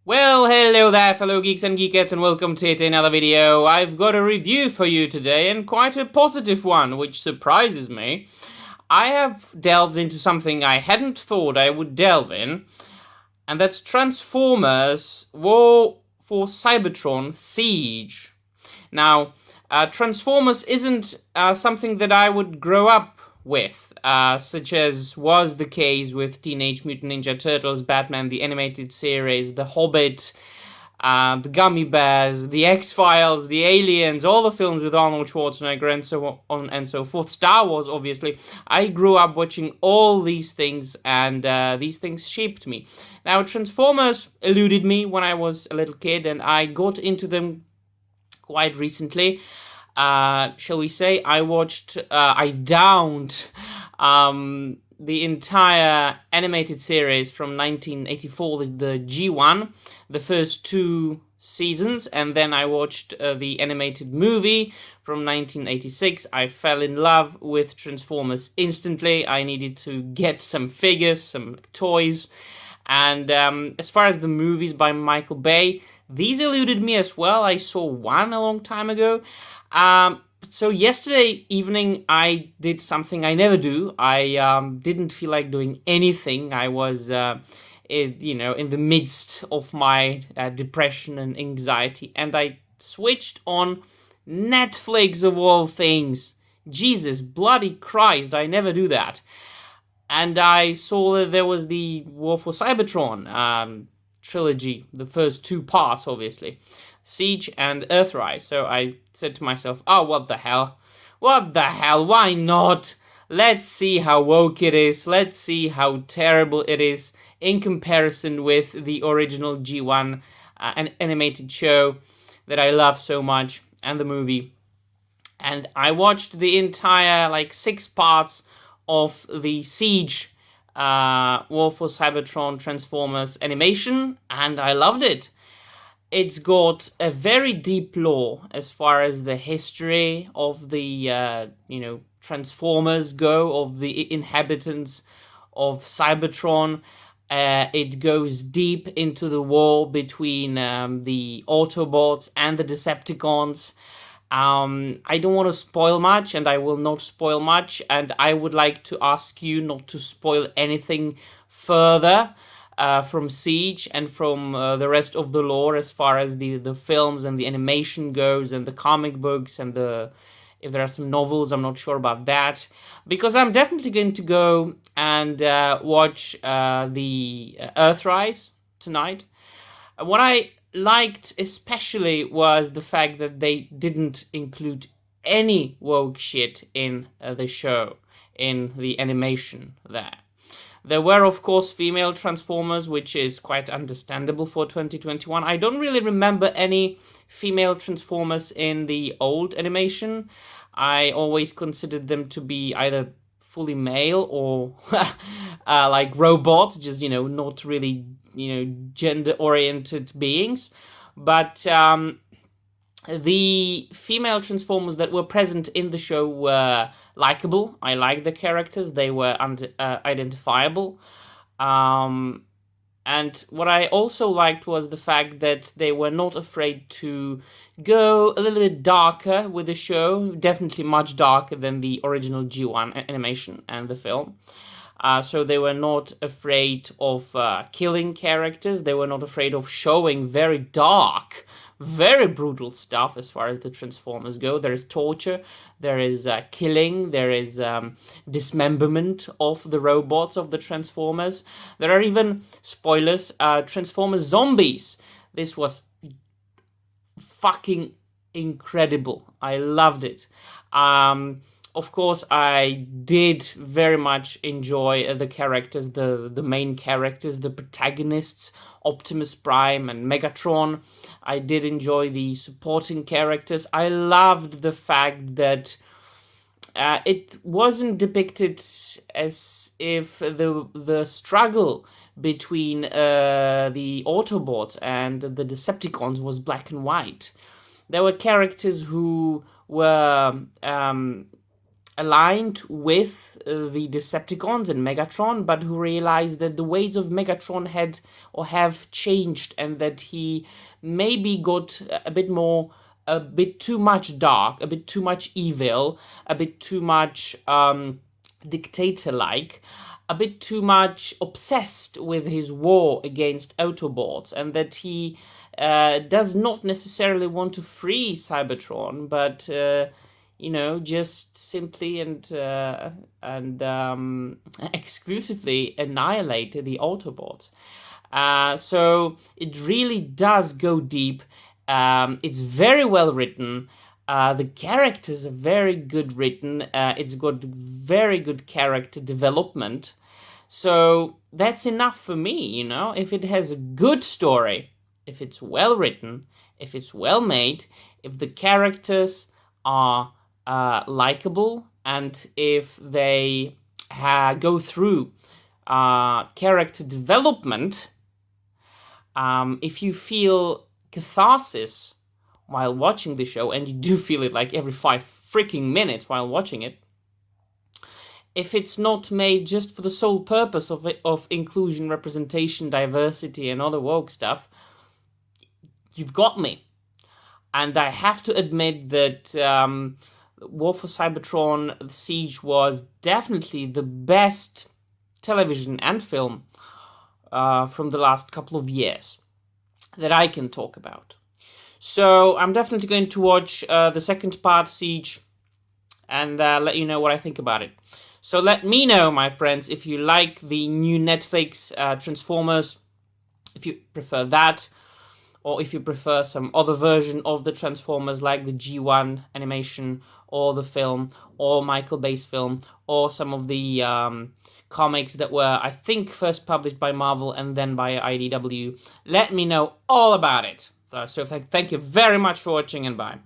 Well, hello there, fellow geeks and geekettes, and welcome to yet another video. I've got a review for you today, and quite a positive one, which surprises me. I have delved into something I hadn't thought I would delve in, and that's Transformers War for Cybertron Siege. Now, Transformers isn't something that I would grow up with, such as was the case with Teenage Mutant Ninja Turtles, Batman, the animated series, The Hobbit, the Gummy Bears, the X-Files, the Aliens, all the films with Arnold Schwarzenegger and so on and so forth. Star Wars, obviously. I grew up watching all these things, and these things shaped me. Now, Transformers eluded me when I was a little kid, and I got into them quite recently. Shall we say, I downed the entire animated series from 1984, the G1, the first two seasons, and then I watched the animated movie from 1986. I fell in love with Transformers instantly. I needed to get some figures, some toys, and as far as the movies by Michael Bay, these eluded me as well. I saw one a long time ago. So yesterday evening I did something I never do. I didn't feel like doing anything. I was, in the midst of my depression and anxiety, and I switched on Netflix of all things. Jesus bloody Christ, I never do that. And I saw that there was the War for Cybertron trilogy, the first two parts, obviously. Siege and Earthrise. So I said to myself, oh, what the hell? What the hell? Why not? Let's see how woke it is. Let's see how terrible it is in comparison with the original G1 an animated show that I love so much, and the movie. And I watched the entire, 6 parts of the Siege War for Cybertron Transformers animation, and I loved it. It's got a very deep lore as far as the history of the, Transformers go, of the inhabitants of Cybertron. It goes deep into the war between the Autobots and the Decepticons. I don't want to spoil much, and I will not spoil much, and I would like to ask you not to spoil anything further from Siege and from the rest of the lore as far as the films and the animation goes, and the comic books, and if there are some novels, I'm not sure about that, because I'm definitely going to go and watch the Earthrise tonight. What I liked especially was the fact that they didn't include any woke shit in the show, in the animation there. There were, of course, female Transformers, which is quite understandable for 2021. I don't really remember any female Transformers in the old animation. I always considered them to be either fully male or like robots, just, not really, gender-oriented beings. But the female Transformers that were present in the show were likable. I liked the characters. They were identifiable. And what I also liked was the fact that they were not afraid to go a little bit darker with the show, definitely much darker than the original G1 animation and the film. So they were not afraid of killing characters. They were not afraid of showing very dark, very brutal stuff as far as the Transformers go. There is torture, there is killing, there is dismemberment of the robots of the Transformers. There are even, spoilers, Transformers zombies. This was fucking incredible. I loved it. Of course, I did very much enjoy the characters, the main characters, the protagonists, Optimus Prime and Megatron. I did enjoy the supporting characters. I loved the fact that it wasn't depicted as if the struggle between the Autobot and the Decepticons was black and white. There were characters who were aligned with the Decepticons and Megatron, but who realized that the ways of Megatron had or have changed, and that he maybe got a bit too much dark, a bit too much evil, a bit too much dictator-like, a bit too much obsessed with his war against Autobots, and that he does not necessarily want to free Cybertron, but just simply and exclusively annihilate the Autobots. So it really does go deep. It's very well written. The characters are very good written. It's got very good character development. So that's enough for me, If it has a good story, if it's well written, if it's well made, if the characters are likable, and if they go through character development, if you feel catharsis while watching the show, and you do feel it like every 5 freaking minutes while watching it, if it's not made just for the sole purpose of inclusion, representation, diversity, and other woke stuff, you've got me. And I have to admit that War for Cybertron, The Siege, was definitely the best television and film from the last couple of years that I can talk about. So I'm definitely going to watch the second part, Siege, and let you know what I think about it. So let me know, my friends, if you like the new Netflix Transformers, if you prefer that, or if you prefer some other version of the Transformers, like the G1 animation, or the film, or Michael Bay's film, or some of the comics that were, I think, first published by Marvel and then by IDW. Let me know all about it. So thank you very much for watching, and bye.